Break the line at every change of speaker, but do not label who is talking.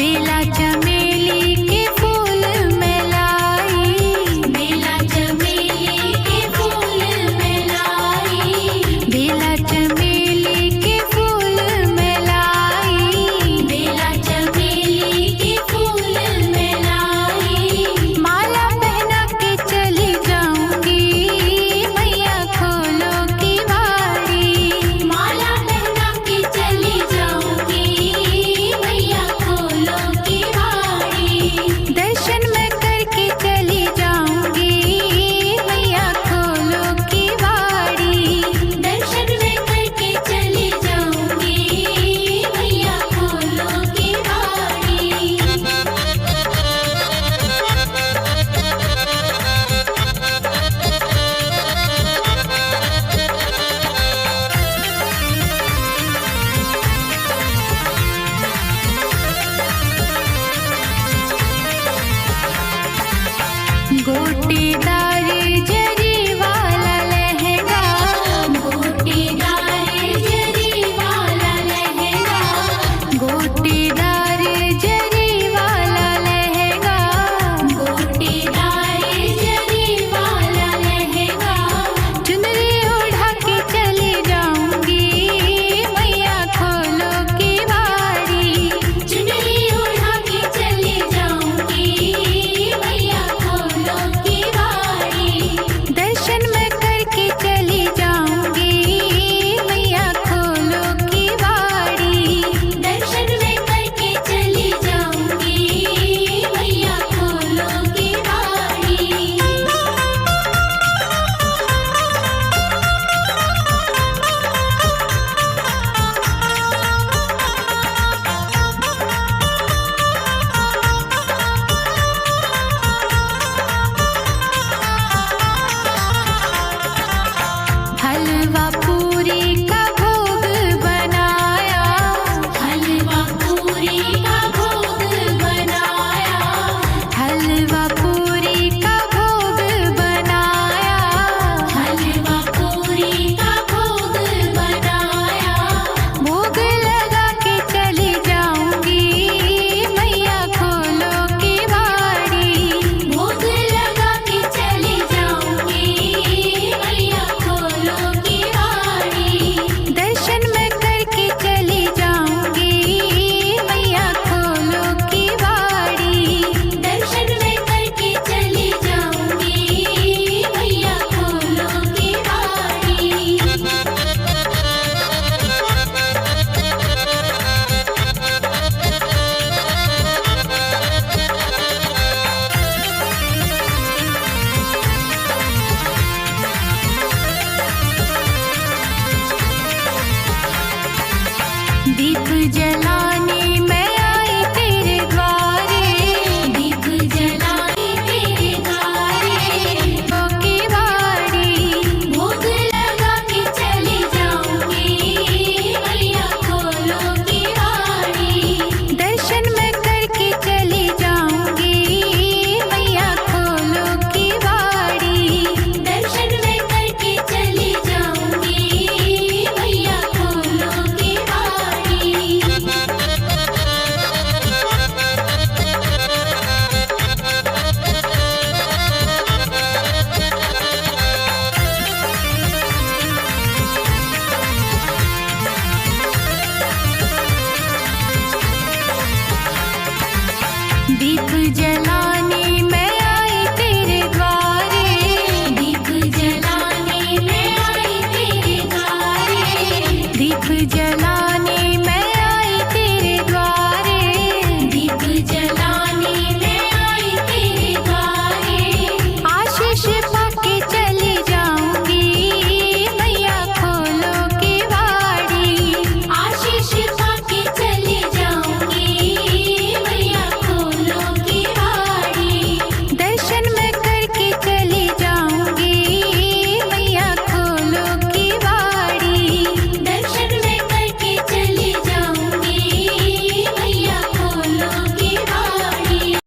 बेला चमेली के फूल में लाई, बेला चमेली के फूल में लाई, बेला चमेली के फूल में लाई, बेला चमेली के फूल में लाई। माला पहना के चली जाऊंगी, मैया खोलो की वाड़ी, माला पहना के चली जाऊंगी, मैया खोलो की वाड़ी। दर्शन मैं करके चली जाऊंगी, मैया खोलो की वाड़ी, दर्शन मैं करके चली जाऊंगी, मैया खोलो की वाड़ी। गोटेदार जरी वाला लहंगा, गोटेदार जरी वाला लहंगा, गोटेदार जरी वाला लहंगा, गोटेदार जरी वाला लहंगा। चुनरी उड़ा के चली जाऊंगी, मैया खोलो की वाड़ी, चुनरी उड़ा के चली जाऊंगी, मैया खोलो की वाड़ी। दर्शन मैं करके चली जाऊंगी, मैया खोलो की वाड़ी, दर्शन मैं करके चली जाऊंगी, मैया खोलो की वाड़ी। हलवा पूरी का भोग बनाया, हलवा पूरी का भोग बनाया, हलवा पूरी का भोग बनाया, हलवा पूरी का भोग बनाया। भोग लगा के चली जाऊंगी, मैया खोलो की वाड़ी, भोग लगा के चली जाऊंगी, मैया खोलो की वाड़ी। दर्शन मैं करके चली जाऊंगी, मैया खोलो की वाड़ी, दर्शन मैं करके चली जाऊंगी, मैया खोलो की वाड़ी। दीप जलाने मैं आई तेरे द्वारे, दीप जलाने तेरे द्वारे, की वाड़ी। भोग लगा के चली जाऊंगी, मैया खोलो की वाड़ी, दर्शन मैं करके चली जाऊंगी, मैया खोलो की वाड़ी, दर्शन मैं करके चली जाऊंगी, मैया खोलो की वाड़ी। दीप